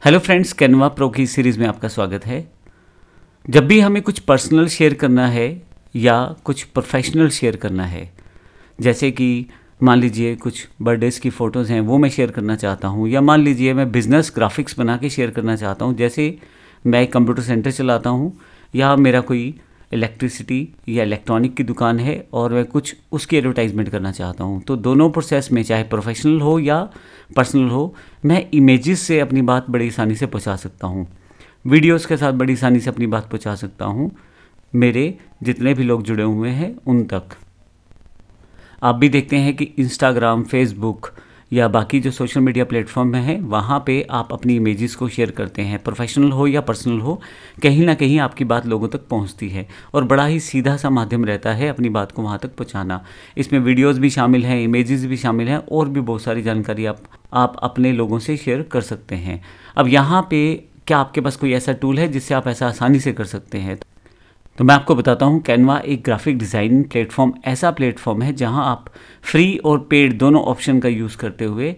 Hello friends, Canva pro की series में आपका स्वागत है। जब भी हमें कुछ पर्सनल शेयर करना है या कुछ प्रोफेशनल शेयर करना है, जैसे कि मान लीजिए कुछ बर्थडेज़ की फ़ोटोज़ हैं वो मैं शेयर करना चाहता हूँ, या मान लीजिए मैं बिज़नेस ग्राफिक्स बना के शेयर करना चाहता हूँ, जैसे मैं एक कंप्यूटर सेंटर चलाता हूँ या मेरा कोई इलेक्ट्रिसिटी या इलेक्ट्रॉनिक की दुकान है और मैं कुछ उसकी एडवर्टाइजमेंट करना चाहता हूँ। तो दोनों प्रोसेस में, चाहे प्रोफेशनल हो या पर्सनल हो, मैं इमेजेस से अपनी बात बड़ी आसानी से पहुँचा सकता हूँ, वीडियोस के साथ बड़ी आसानी से अपनी बात पहुँचा सकता हूँ मेरे जितने भी लोग जुड़े हुए हैं उन तक। आप भी देखते हैं कि इंस्टाग्राम, फेसबुक या बाकी जो सोशल मीडिया प्लेटफॉर्म में है वहाँ पे आप अपनी इमेजेस को शेयर करते हैं, प्रोफेशनल हो या पर्सनल हो, कहीं ना कहीं आपकी बात लोगों तक पहुँचती है और बड़ा ही सीधा सा माध्यम रहता है अपनी बात को वहाँ तक पहुँचाना। इसमें वीडियोस भी शामिल हैं, इमेजेस भी शामिल हैं और भी बहुत सारी जानकारी आप अपने लोगों से शेयर कर सकते हैं। अब यहाँ पे क्या आपके पास कोई ऐसा टूल है जिससे आप ऐसा आसानी से कर सकते हैं? तो मैं आपको बताता हूँ, कैनवा एक ग्राफिक डिज़ाइन प्लेटफॉर्म ऐसा प्लेटफॉर्म है जहाँ आप फ्री और पेड दोनों ऑप्शन का यूज़ करते हुए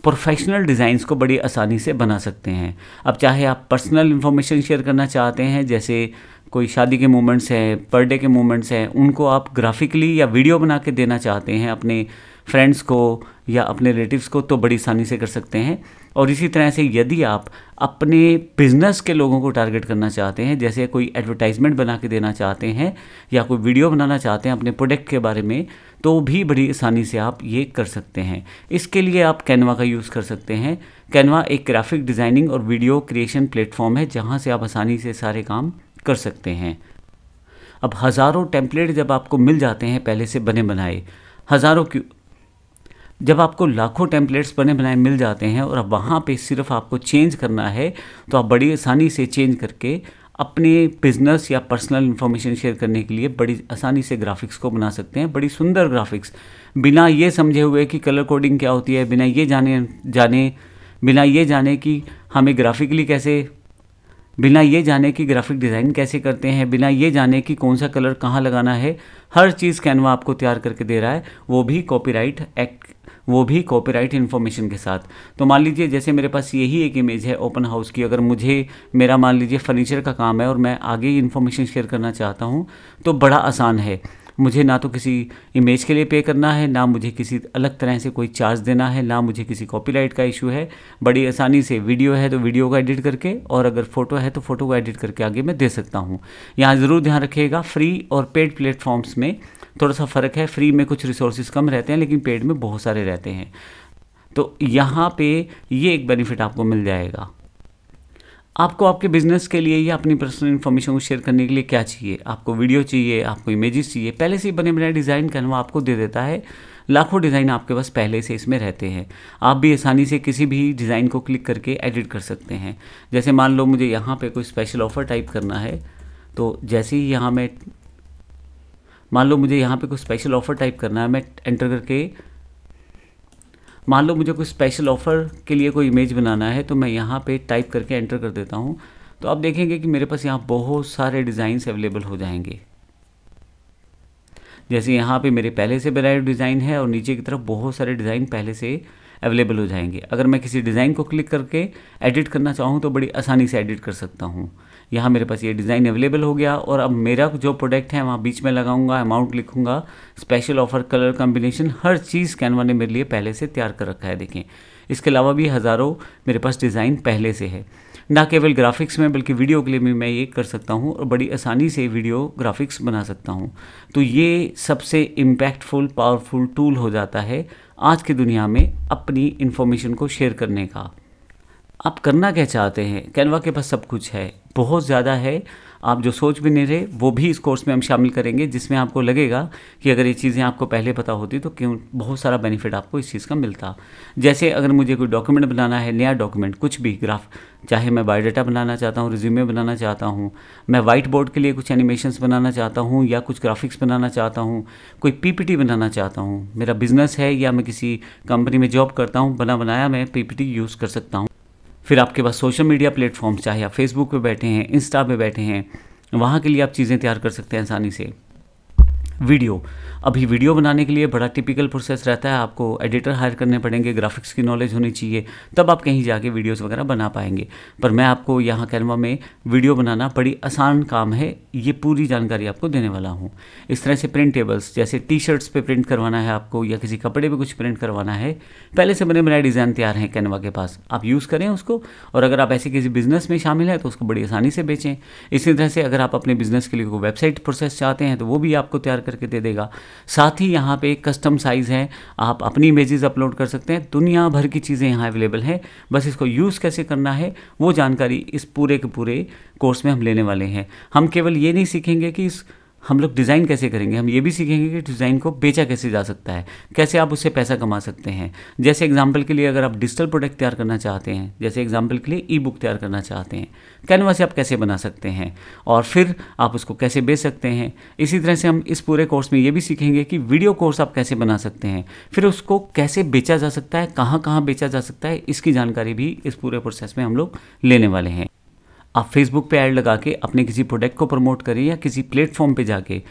प्रोफेशनल डिज़ाइंस को बड़ी आसानी से बना सकते हैं। अब चाहे आप पर्सनल इन्फॉर्मेशन शेयर करना चाहते हैं, जैसे कोई शादी के मोमेंट्स हैं, बर्थडे के मोमेंट्स हैं, उनको आप ग्राफिकली या वीडियो बना के देना चाहते हैं अपने फ्रेंड्स को या अपने रिलेटिव्स को, तो बड़ी आसानी से कर सकते हैं। और इसी तरह से यदि आप अपने बिज़नेस के लोगों को टारगेट करना चाहते हैं, जैसे कोई एडवर्टाइजमेंट बना के देना चाहते हैं या कोई वीडियो बनाना चाहते हैं अपने प्रोडक्ट के बारे में, तो भी बड़ी आसानी से आप ये कर सकते हैं। इसके लिए आप कैनवा का यूज़ कर सकते हैं। कैनवा एक ग्राफिक डिज़ाइनिंग और वीडियो क्रिएशन प्लेटफॉर्म है जहाँ से आप आसानी से सारे काम कर सकते हैं। अब हज़ारों टेम्पलेट जब आपको मिल जाते हैं पहले से बने बनाए, जब आपको लाखों टेम्पलेट्स बने बनाए मिल जाते हैं और अब वहाँ पे सिर्फ आपको चेंज करना है, तो आप बड़ी आसानी से चेंज करके अपने बिजनेस या पर्सनल इन्फॉर्मेशन शेयर करने के लिए बड़ी आसानी से ग्राफिक्स को बना सकते हैं। बड़ी सुंदर ग्राफिक्स, बिना ये समझे हुए कि कलर कोडिंग क्या होती है, बिना ये जाने कि ग्राफिक डिज़ाइन कैसे करते हैं, बिना ये जाने कि कौन सा कलर कहाँ लगाना है, हर चीज़ कैनवा आपको तैयार करके दे रहा है, वो भी कॉपीराइट इन्फॉर्मेशन के साथ। तो मान लीजिए जैसे मेरे पास यही एक इमेज है ओपन हाउस की, अगर मेरा मान लीजिए फर्नीचर का काम है और मैं आगे इन्फॉर्मेशन शेयर करना चाहता हूँ, तो बड़ा आसान है। मुझे ना तो किसी इमेज के लिए पे करना है, ना मुझे किसी अलग तरह से कोई चार्ज देना है, ना मुझे किसी कॉपीराइट का इशू है। बड़ी आसानी से वीडियो है तो वीडियो को एडिट करके, और अगर फ़ोटो है तो फ़ोटो को एडिट करके आगे मैं दे सकता हूँ। यहाँ ज़रूर ध्यान रखिएगा, फ्री और पेड प्लेटफॉर्म्स में थोड़ा सा फ़र्क है। फ्री में कुछ रिसोर्सेज कम रहते हैं लेकिन पेड में बहुत सारे रहते हैं। तो यहाँ पे ये एक बेनिफिट आपको मिल जाएगा। आपको आपके बिजनेस के लिए या अपनी पर्सनल इन्फॉर्मेशन को शेयर करने के लिए क्या चाहिए? आपको वीडियो चाहिए, आपको इमेजेस चाहिए, पहले से ही बने बनाए डिज़ाइन कैनवा आपको दे देता है। लाखों डिज़ाइन आपके पास पहले से इसमें रहते हैं। आप भी आसानी से किसी भी डिज़ाइन को क्लिक करके एडिट कर सकते हैं। जैसे मान लो मुझे यहाँ पे कोई स्पेशल ऑफ़र टाइप करना है, तो जैसे ही मैं एंटर करके, मान लो मुझे कोई स्पेशल ऑफ़र के लिए कोई इमेज बनाना है, तो मैं यहाँ पे टाइप करके एंटर कर देता हूँ, तो आप देखेंगे कि मेरे पास यहाँ बहुत सारे डिज़ाइंस अवेलेबल हो जाएंगे। जैसे यहाँ पे मेरे पहले से बनाए डिज़ाइन है और नीचे की तरफ बहुत सारे डिज़ाइन पहले से अवेलेबल हो जाएंगे। अगर मैं किसी डिज़ाइन को क्लिक करके एडिट करना चाहूँ तो बड़ी आसानी से एडिट कर सकता हूँ। यहाँ मेरे पास ये डिज़ाइन अवेलेबल हो गया और अब मेरा जो प्रोडक्ट है वहाँ बीच में लगाऊंगा, अमाउंट लिखूंगा, स्पेशल ऑफ़र, कलर कॉम्बिनेशन, हर चीज़ कैनवा ने मेरे लिए पहले से तैयार कर रखा है। देखें, इसके अलावा भी हज़ारों मेरे पास डिज़ाइन पहले से है। ना केवल ग्राफिक्स में बल्कि वीडियो के लिए भी मैं ये कर सकता हूँ और बड़ी आसानी से वीडियो ग्राफिक्स बना सकता हूँ। तो ये सबसे इम्पैक्टफुल, पावरफुल टूल हो जाता है आज की दुनिया में अपनी इन्फॉर्मेशन को शेयर करने का। आप करना क्या चाहते हैं? कैनवा के पास सब कुछ है, बहुत ज़्यादा है। आप जो सोच भी नहीं रहे वो भी इस कोर्स में हम शामिल करेंगे, जिसमें आपको लगेगा कि अगर ये चीज़ें आपको पहले पता होती तो क्यों बहुत सारा बेनिफिट आपको इस चीज़ का मिलता। जैसे अगर मुझे कोई डॉक्यूमेंट बनाना है, नया डॉक्यूमेंट, कुछ भी चाहे मैं बायोडाटा बनाना चाहता हूँ, रिज्यूमे बनाना चाहता हूँ, मैं वाइट बोर्ड के लिए कुछ एनिमेशंस बनाना चाहता हूँ या कुछ ग्राफिक्स बनाना चाहता हूँ, कोई पीपीटी बनाना चाहता हूँ, मेरा बिजनेस है या मैं किसी कंपनी में जॉब करता हूँ, बनाया मैं पीपीटी यूज़ कर सकता हूँ। फिर आपके पास सोशल मीडिया प्लेटफॉर्म्स, चाहे आप फेसबुक पे बैठे हैं, इंस्टा पे बैठे हैं, वहाँ के लिए आप चीज़ें तैयार कर सकते हैं आसानी से। वीडियो। अभी वीडियो बनाने के लिए बड़ा टिपिकल प्रोसेस रहता है, आपको एडिटर हायर करने पड़ेंगे, ग्राफिक्स की नॉलेज होनी चाहिए, तब आप कहीं जाके वीडियोस वगैरह बना पाएंगे। पर मैं आपको यहाँ कैनवा में वीडियो बनाना बड़ी आसान काम है, ये पूरी जानकारी आपको देने वाला हूँ। इस तरह से प्रिंटेबल्स, जैसे टी शर्ट्स पे प्रिंट करवाना है आपको या किसी कपड़े पे कुछ प्रिंट करवाना है, पहले से बने बनाए डिज़ाइन तैयार हैं कैनवा के पास, आप यूज़ करें उसको। और अगर आप ऐसे किसी बिज़नेस में शामिल हैं तो उसको बड़ी आसानी से बेचें। इसी तरह से अगर आप अपने बिज़नेस के लिए कोई वेबसाइट प्रोसेस चाहते हैं तो वो भी आपको तैयार करके दे देगा। साथ ही यहाँ पे कस्टम साइज़ है, आप अपनी इमेजेस अपलोड कर सकते हैं, दुनिया भर की चीज़ें यहाँ अवेलेबल हैं। बस इसको यूज़ कैसे करना है वो जानकारी इस पूरे के पूरे कोर्स में हम लेने वाले हैं। हम केवल ये नहीं सीखेंगे कि हम लोग डिज़ाइन कैसे करेंगे, हम ये भी सीखेंगे कि डिज़ाइन को बेचा कैसे जा सकता है, कैसे आप उससे पैसा कमा सकते हैं। जैसे एग्जांपल के लिए अगर आप डिजिटल प्रोडक्ट तैयार करना चाहते हैं, जैसे एग्जांपल के लिए ई बुक तैयार करना चाहते हैं, कैनवा से आप कैसे बना सकते हैं और फिर आप उसको कैसे बेच सकते हैं। इसी तरह से हम इस पूरे कोर्स में ये भी सीखेंगे कि वीडियो कोर्स आप कैसे बना सकते हैं, फिर उसको कैसे बेचा जा सकता है, कहाँ कहाँ बेचा जा सकता है, इसकी जानकारी भी इस पूरे प्रोसेस में हम लोग लेने वाले हैं। आप फेसबुक पे ऐड लगा के अपने किसी प्रोडक्ट को प्रमोट करें या किसी प्लेटफॉर्म पे जाके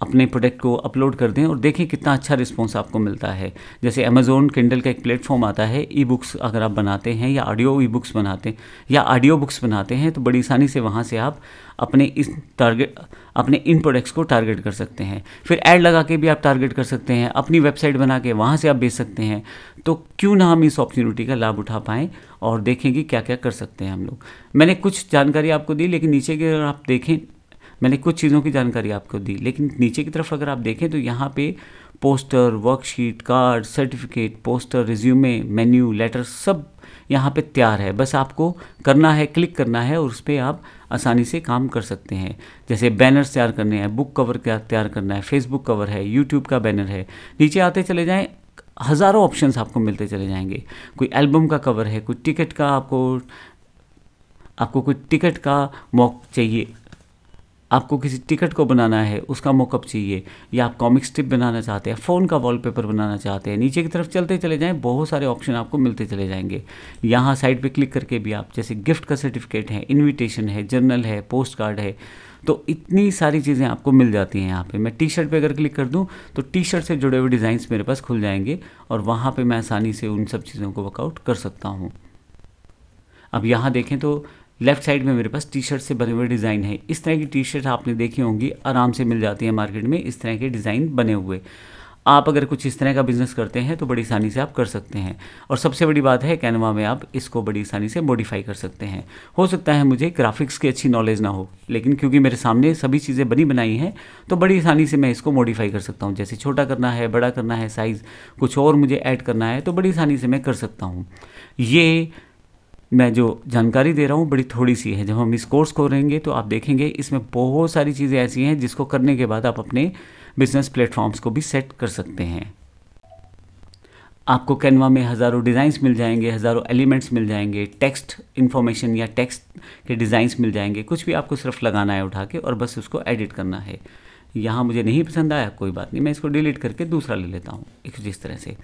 अपने प्रोडक्ट को अपलोड कर दें और देखें कितना अच्छा रिस्पॉन्स आपको मिलता है। जैसे अमेज़ॉन किंडल का एक प्लेटफॉर्म आता है, ई बुक्स अगर आप बनाते हैं या ऑडियो ई बुक्स बनाते हैं या ऑडियो बुक्स बनाते हैं तो बड़ी आसानी से वहाँ से आप अपने इन प्रोडक्ट्स को टारगेट कर सकते हैं। फिर ऐड लगा के भी आप टारगेट कर सकते हैं, अपनी वेबसाइट बना के वहाँ से आप बेच सकते हैं। तो क्यों ना हम इस अपॉर्चुनिटी का लाभ उठा पाएँ और देखें कि क्या क्या कर सकते हैं हम लोग। मैंने कुछ जानकारी आपको दी, लेकिन नीचे की अगर आप देखें, मैंने कुछ चीज़ों की जानकारी आपको दी, लेकिन नीचे की तरफ अगर आप देखें तो यहाँ पे poster, worksheet, card, certificate, poster, resume, menu, letter सब यहाँ पे तैयार है। बस आपको करना है, क्लिक करना है और उस पर आप आसानी से काम कर सकते हैं। जैसे बैनर्स तैयार करने हैं, बुक कवर तैयार करना है, फेसबुक कवर है, यूट्यूब का बैनर है, नीचे आते चले जाएँ, हज़ारों ऑप्शंस आपको मिलते चले जाएंगे। कोई एल्बम का कवर है, कोई टिकट का आपको कोई टिकट का मॉक चाहिए, आपको किसी टिकट को बनाना है उसका मॉकअप चाहिए, या आप कॉमिक स्ट्रिप बनाना चाहते हैं, फ़ोन का वॉलपेपर बनाना चाहते हैं, नीचे की तरफ चलते चले जाएं, बहुत सारे ऑप्शन आपको मिलते चले जाएंगे। यहाँ साइड पे क्लिक करके भी आप, जैसे गिफ्ट का सर्टिफिकेट है, इनविटेशन है, जर्नल है, पोस्ट कार्ड है, तो इतनी सारी चीज़ें आपको मिल जाती हैं यहाँ पे। मैं टी शर्ट पे अगर क्लिक कर दूँ तो टी शर्ट से जुड़े हुए डिज़ाइंस मेरे पास खुल जाएंगे और वहाँ पे मैं आसानी से उन सब चीज़ों को वर्कआउट कर सकता हूँ। अब यहाँ देखें तो लेफ़्ट साइड में मेरे पास टी शर्ट से बने हुए डिज़ाइन है। इस तरह की टी शर्ट आपने देखी होंगी, आराम से मिल जाती है मार्केट में, इस तरह के डिज़ाइन बने हुए। आप अगर कुछ इस तरह का बिज़नेस करते हैं तो बड़ी आसानी से आप कर सकते हैं। और सबसे बड़ी बात है, कैनवा में आप इसको बड़ी आसानी से मॉडिफाई कर सकते हैं। हो सकता है मुझे ग्राफिक्स की अच्छी नॉलेज ना हो, लेकिन क्योंकि मेरे सामने सभी चीज़ें बनी बनाई हैं तो बड़ी आसानी से मैं इसको मॉडिफाई कर सकता हूँ। जैसे छोटा करना है, बड़ा करना है साइज़, कुछ और मुझे ऐड करना है तो बड़ी आसानी से मैं कर सकता हूँ। ये मैं जो जानकारी दे रहा हूँ बड़ी थोड़ी सी है। जब हम इस कोर्स को करेंगे तो आप देखेंगे इसमें बहुत सारी चीज़ें ऐसी हैं जिसको करने के बाद आप अपने बिजनेस प्लेटफॉर्म्स को भी सेट कर सकते हैं। आपको कैनवा में हज़ारों डिज़ाइंस मिल जाएंगे, हज़ारों एलिमेंट्स मिल जाएंगे, टेक्स्ट इन्फॉर्मेशन या टेक्स्ट के डिज़ाइंस मिल जाएंगे। कुछ भी आपको सिर्फ लगाना है उठा के और बस उसको एडिट करना है। यहाँ मुझे नहीं पसंद आया, कोई बात नहीं, मैं इसको डिलीट करके दूसरा ले लेता हूँ, जिस तरह से।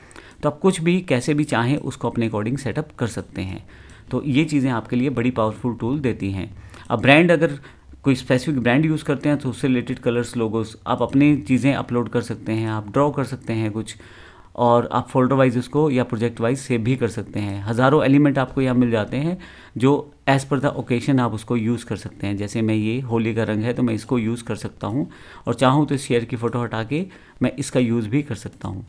तो आप कुछ भी कैसे भी चाहें उसको अपने अकॉर्डिंग सेटअप कर सकते हैं। तो ये चीज़ें आपके लिए बड़ी पावरफुल टूल देती हैं। अब ब्रांड, अगर कोई स्पेसिफिक ब्रांड यूज़ करते हैं तो उससे रिलेटेड कलर्स, लोगोस, आप अपनी चीज़ें अपलोड कर सकते हैं, आप ड्रॉ कर सकते हैं कुछ, और आप फोल्डर वाइज उसको या प्रोजेक्ट वाइज सेव भी कर सकते हैं। हज़ारों एलिमेंट आपको यहाँ मिल जाते हैं जो एज़ पर द ओकेशन आप उसको यूज़ कर सकते हैं। जैसे मैं ये होली का रंग है तो मैं इसको यूज़ कर सकता हूँ, और चाहूँ तो शेयर की फ़ोटो हटा के मैं इसका यूज़ भी कर सकता हूँ।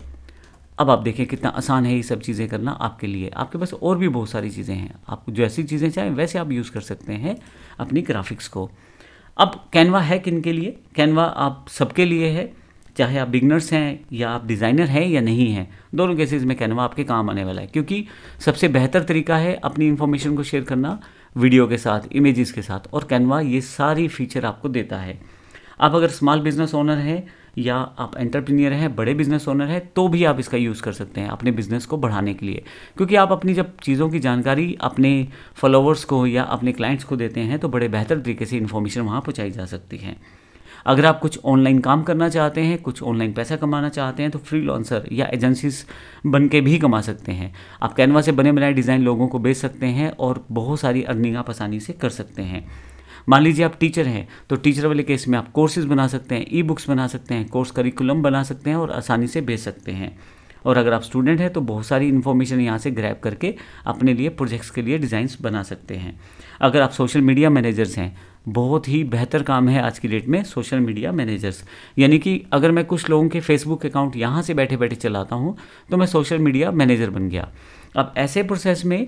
अब आप देखें कितना आसान है ये सब चीज़ें करना आपके लिए। आपके पास और भी बहुत सारी चीज़ें हैं, आप जैसी चीज़ें चाहें वैसे आप यूज़ कर सकते हैं अपनी ग्राफिक्स को। अब कैनवा है किन के लिए? कैनवा आप सबके लिए है, चाहे आप बिगनर्स हैं या आप डिज़ाइनर हैं या नहीं हैं, दोनों केसेस में कैनवा आपके काम आने वाला है। क्योंकि सबसे बेहतर तरीका है अपनी इन्फॉर्मेशन को शेयर करना वीडियो के साथ, इमेजेस के साथ, और कैनवा ये सारी फीचर आपको देता है। आप अगर स्मॉल बिजनेस ओनर हैं या आप एंटरप्रेन्योर हैं, बड़े बिजनेस ओनर हैं, तो भी आप इसका यूज़ कर सकते हैं अपने बिजनेस को बढ़ाने के लिए। क्योंकि आप अपनी जब चीज़ों की जानकारी अपने फॉलोअर्स को या अपने क्लाइंट्स को देते हैं तो बड़े बेहतर तरीके से इन्फॉर्मेशन वहाँ पहुँचाई जा सकती है। अगर आप कुछ ऑनलाइन काम करना चाहते हैं, कुछ ऑनलाइन पैसा कमाना चाहते हैं, तो फ्रीलांसर या एजेंसीज बन के भी कमा सकते हैं। आप कैनवा से बने बनाए डिज़ाइन लोगों को बेच सकते हैं और बहुत सारी अर्निंग आप आसानी से कर सकते हैं। मान लीजिए आप टीचर हैं, तो टीचर वाले केस में आप कोर्सेज बना सकते हैं, ई बुक्स बना सकते हैं, कोर्स करिकुलम बना सकते हैं और आसानी से भेज सकते हैं। और अगर आप स्टूडेंट हैं तो बहुत सारी इन्फॉर्मेशन यहाँ से ग्रैब करके अपने लिए प्रोजेक्ट्स के लिए डिज़ाइंस बना सकते हैं। अगर आप सोशल मीडिया मैनेजर्स हैं, बहुत ही बेहतर काम है आज की डेट में सोशल मीडिया मैनेजर्स। यानी कि अगर मैं कुछ लोगों के फेसबुक अकाउंट यहाँ से बैठे बैठे चलाता हूँ तो मैं सोशल मीडिया मैनेजर बन गया। अब ऐसे प्रोसेस में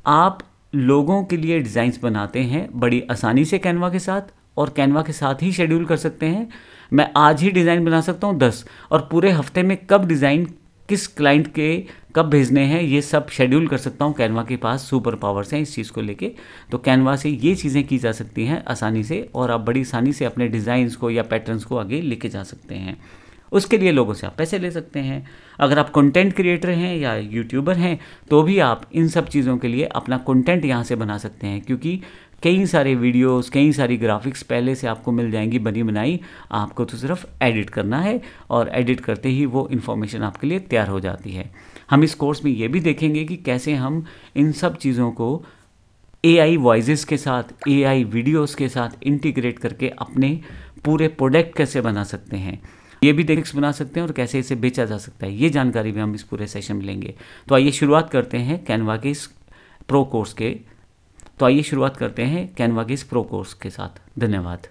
आप लोगों के लिए डिज़ाइंस बनाते हैं बड़ी आसानी से कैनवा के साथ, और कैनवा के साथ ही शेड्यूल कर सकते हैं। मैं आज ही डिज़ाइन बना सकता हूँ 10, और पूरे हफ्ते में कब डिज़ाइन किस क्लाइंट के कब भेजने हैं ये सब शेड्यूल कर सकता हूँ। कैनवा के पास सुपर पावर्स हैं इस चीज़ को लेके। तो कैनवा से ये चीज़ें की जा सकती हैं आसानी से, और आप बड़ी आसानी से अपने डिज़ाइंस को या पैटर्न्स को आगे लेके जा सकते हैं। उसके लिए लोगों से आप पैसे ले सकते हैं। अगर आप कंटेंट क्रिएटर हैं या यूट्यूबर हैं तो भी आप इन सब चीज़ों के लिए अपना कंटेंट यहाँ से बना सकते हैं, क्योंकि कई सारे वीडियोस, कई सारी ग्राफिक्स पहले से आपको मिल जाएंगी बनी बनाई। आपको तो सिर्फ एडिट करना है, और एडिट करते ही वो इन्फॉर्मेशन आपके लिए तैयार हो जाती है। हम इस कोर्स में ये भी देखेंगे कि कैसे हम इन सब चीज़ों को AI वॉइसेस के साथ, AI वीडियोस के साथ इंटीग्रेट करके अपने पूरे प्रोडक्ट कैसे बना सकते हैं, ये भी टेक्स्ट बना सकते हैं, और कैसे इसे बेचा जा सकता है, ये जानकारी भी हम इस पूरे सेशन में लेंगे। तो आइए शुरुआत करते हैं कैनवा के इस प्रो कोर्स के साथ। धन्यवाद।